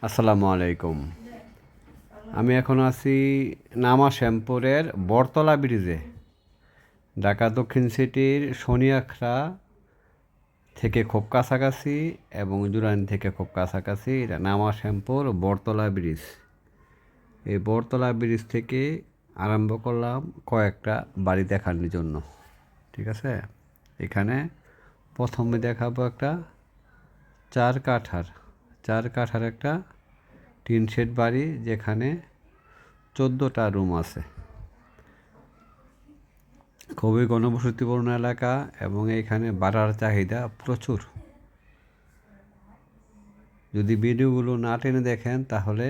আসসালামু আলাইকুম। আমি এখন আছি নামা শ্যামপুরের বটতলা ব্রিজে। ঢাকা দক্ষিণ সিটির শনিয়াখড়া থেকে খুব কাছাকাছি এবং জুরাইন থেকে খুব কাছাকাছি। এটা নামা শ্যামপুর বটতলা ব্রিজ। এই বটতলা ব্রিজ থেকে আরম্ভ করলাম কয়েকটা বাড়ি দেখানোর জন্য। ঠিক আছে, এখানে প্রথমে দেখাবো একটা চার কাঠার একটা টিন শেড বাড়ি, যেখানে 14টা রুম আছে। খুবই ঘনবসতিপূর্ণ এলাকা এবং এখানে ভাড়ার চাহিদা প্রচুর। যদি ভিডিওগুলো না টেনে দেখেন তাহলে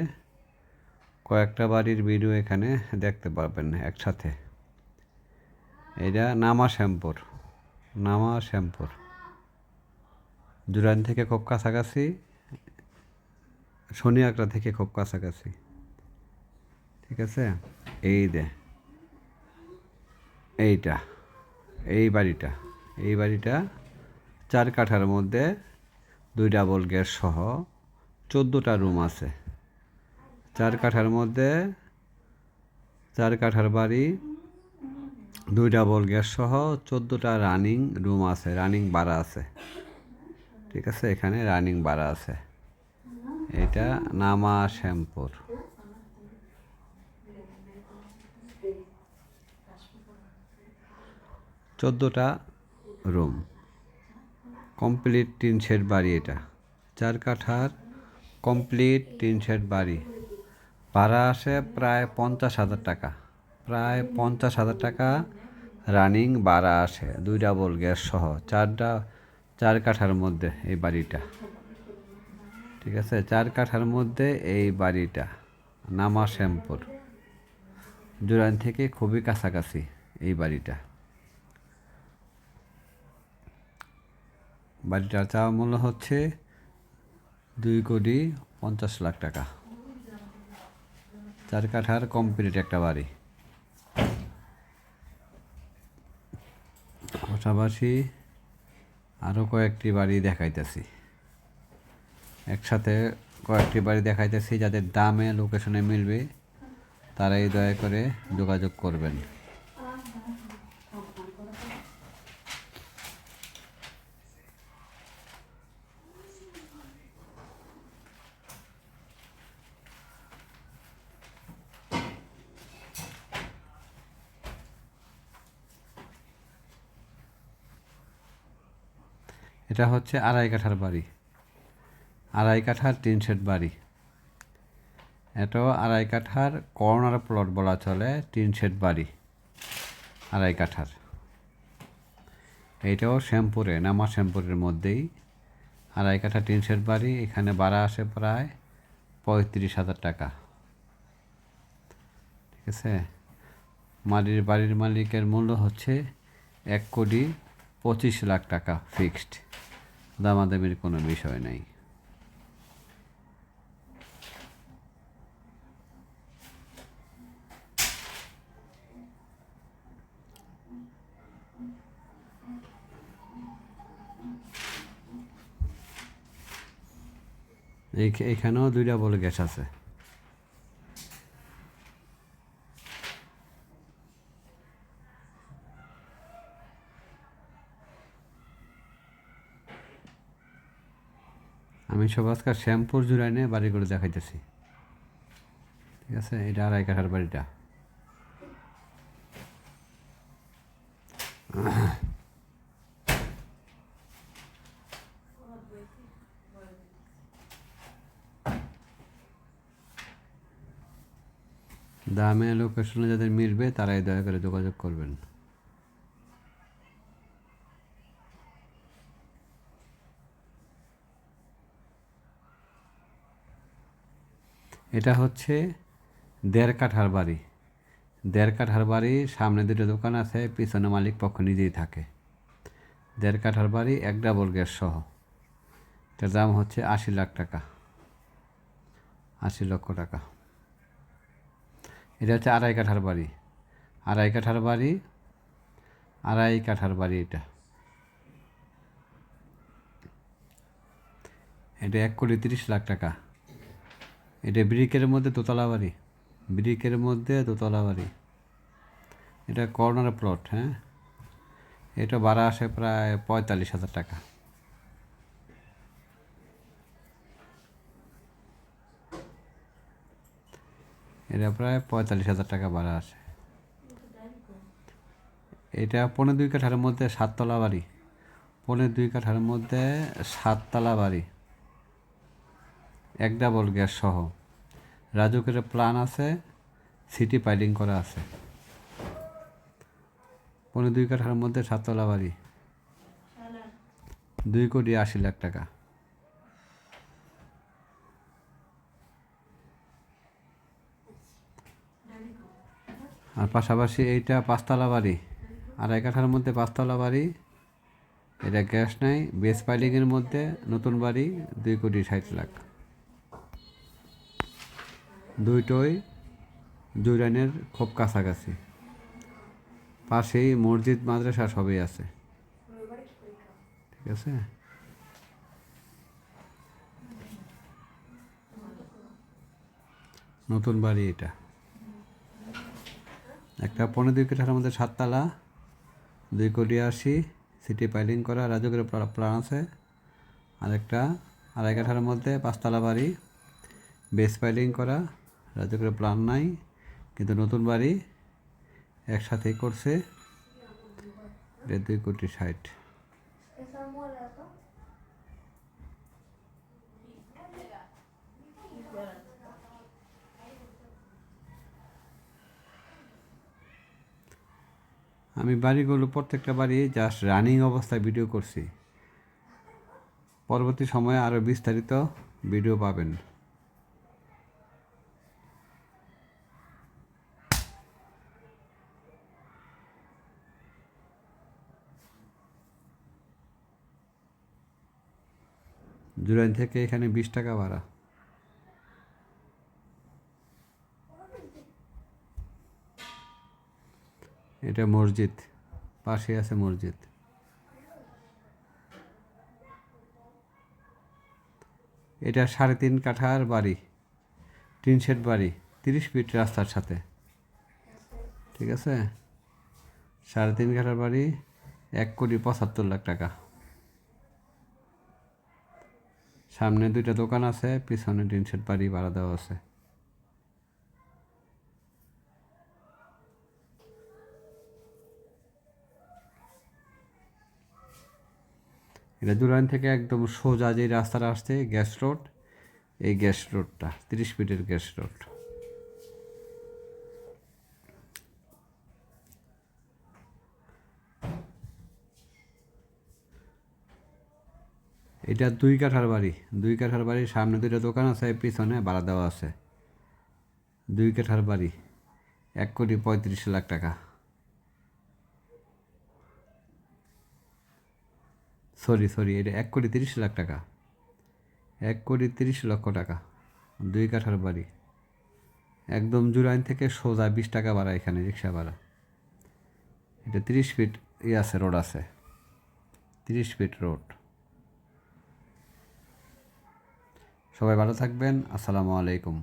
কয়েকটা বাড়ির ভিডিও এখানে দেখতে পারবেন একসাথে। এটা নামা শ্যামপুর জুরাইন থেকে খুব কাছাকাছি, শনিয়াখড়া থেকে খুব কাছাকাছি। ঠিক আছে, এইটা এই বাড়িটা 4 কাঠার মধ্যে 2 ডাবল গ্যাস সহ 14টা রুম আছে। 4 কাঠার মধ্যে 4 কাঠার বাড়ি, 2 ডাবল গ্যাস সহ 14টা রানিং রুম আছে, রানিং ভাড়া আছে। ঠিক আছে, এখানে রানিং ভাড়া আছে। এটা নামা শ্যামপুর। 14টা রুম, কমপ্লিট টিন শেড বাড়ি। এটা 4 কাঠার কমপ্লিট টিন শেড বাড়ি। ভাড়া আসে প্রায় 50,000 টাকা, রানিং ভাড়া আসে, 2 ডাবল গ্যাস সহ 4 কাঠার মধ্যে এই বাড়িটা। ঠিক আছে, 4 কাঠার মধ্যে এই বাড়িটা নামা শ্যামপুর, জুরাইন থেকে খুবই কাছাকাছি এই বাড়িটার চাওয়া মূল্য হচ্ছে 2,50,00,000 টাকা। 4 কাঠার কমপ্লিট একটা বাড়ি। পাশাপাশি আরও কয়েকটি বাড়ি দেখাইতেছি, একসাথে কয়েকটি বাড়ি দেখাইতেছি। যাদের দামে লোকেশনে মিলবে তারাই দয়া করে যোগাযোগ করবেন। এটা হচ্ছে 2.5 কাঠার বাড়ি, 2.5 কাঠার টিন শেড বাড়ি। এটাও 2.5 কাঠার কর্নার প্লট বলা চলে, টিন শেড বাড়ি 2.5 কাঠার। এইটাও শ্যামপুরে, নামা শ্যামপুরের মধ্যেই 2.5 কাঠা টিন শেড বাড়ি। এখানে ভাড়া আসে প্রায় 35,000 টাকা। ঠিক আছে, বাড়ির মালিকের মূল্য হচ্ছে 1,25,00,000 টাকা ফিক্সড, দামাদামির কোনো বিষয় নাই। এইখানেও 2 ডাবল গ্যাস আছে। আমি সব আজকাল শ্যামপুর জুরাইনে বাড়িগুলো দেখাইতেছি। ঠিক আছে, এটা 2.5 কাঠার বাড়িটা। দামে লোকেশনে যাদের মিলবে তারাই দয়া করে যোগাযোগ করবেন। এটা হচ্ছে 1.5 কাঠার বাড়ি। 1.5 কাঠার বাড়ি, সামনে 2টো দোকান আছে, পিছনে মালিক পক্ষ নিজেই থাকে। 1.5 কাঠার বাড়ি, 1 ডাবল গ্যাস সহ। এটার দাম হচ্ছে 80,00,000 টাকা, 80 লক্ষ টাকা। এটা হচ্ছে 2.5 কাঠার বাড়ি, 2.5 কাঠার বাড়ি, 2.5 কাঠার বাড়ি। এটা 1,30,00,000 টাকা। এটা ব্রিকের মধ্যে দোতলা বাড়ি, ব্রিকের মধ্যে দোতলা বাড়ি। এটা কর্নার প্লট। হ্যাঁ, এটা ভাড়া আসে প্রায় 45,000 টাকা। এটা প্রায় 45,000 টাকা ভাড়া আসে। এটা 2.5 কাঠার মধ্যে 7 তলা বাড়ি, 2.5 কাঠার মধ্যে 7 তলা বাড়ি, 1 ডাবল গ্যাস সহ। রাজুকের প্ল্যান আছে, সিটি পাইলিং করা আছে। 2.5 কাঠার মধ্যে 7 তলা বাড়ি, 2,80,00,000 টাকা। আর পাশাপাশি এইটা 5 তলা বাড়ি, 2.5 কাঠার মধ্যে 5 তলা বাড়ি। এটা গ্যাস নাই, বেস পাইলিংয়ের মধ্যে নতুন বাড়ি, 2,60,00,000। দুইটোই জুরাইনের খুব কাছাকাছি, পাশেই মসজিদ মাদ্রাসা সবই আছে। ঠিক আছে। নতুন বাড়ি এটা একটা 2.5 কাঠার মধ্যে 7 তলা, 2,80,00,000, সিটি পাইলিং করা, রাজুকের প্ল্যান আছে। আরেকটা 2.5 কাঠার মধ্যে 5 তলা বাড়ি, বেস পাইলিং করা, রাজুকের প্ল্যান নাই, কিন্তু নতুন বাড়ি একসাথেই করছে। 2,60,00,000। আমি বাড়িগুলো প্রত্যেকটা বাড়ি জাস্ট রানিং অবস্থায় ভিডিও করছি। পরবর্তী সময়ে আরও বিস্তারিত ভিডিও পাবেন। জুরাইন থেকে এখানে 20 টাকা ভাড়া। এটা মসজিদ, পাশে আছে মসজিদ। এটা 3.5 কাঠার বাড়ি, টিন শেড বাড়ি, 30 ফিট রাস্তার সাথে। ঠিক আছে। 3.5 কাঠার বাড়ি, 1,75,00,000 টাকা। সামনে 2টা দোকান আছে, পিছনে টিন শেড বাড়ি ভাড়া দেওয়া আছে। এটা জুরাইন থেকে একদম সোজা যে রাস্তাটা আসছে, গ্যাস রোড, এই গ্যাস রোডটা 30 ফিটের গ্যাস রোড। এটা 2 কাঠার বাড়ি, 2 কাঠার বাড়ির সামনে 2টা দোকান আছে, পিছনে ভাড়া দেওয়া আছে। 2 কাঠার বাড়ি, 1,35,00,000 টাকা। সরি, এটা 1,30,00,000 টাকা, 1,30,00,000 টাকা। 2 কাঠার বাড়ি, একদম জুরাইন থেকে সোজা 20 টাকা ভাড়া, এখানে রিক্সা ভাড়া। এটা 30 ফিট আছে, রোড আছে, 30 ফিট রোড। সবাই ভালো থাকবেন। আসসালামু আলাইকুম।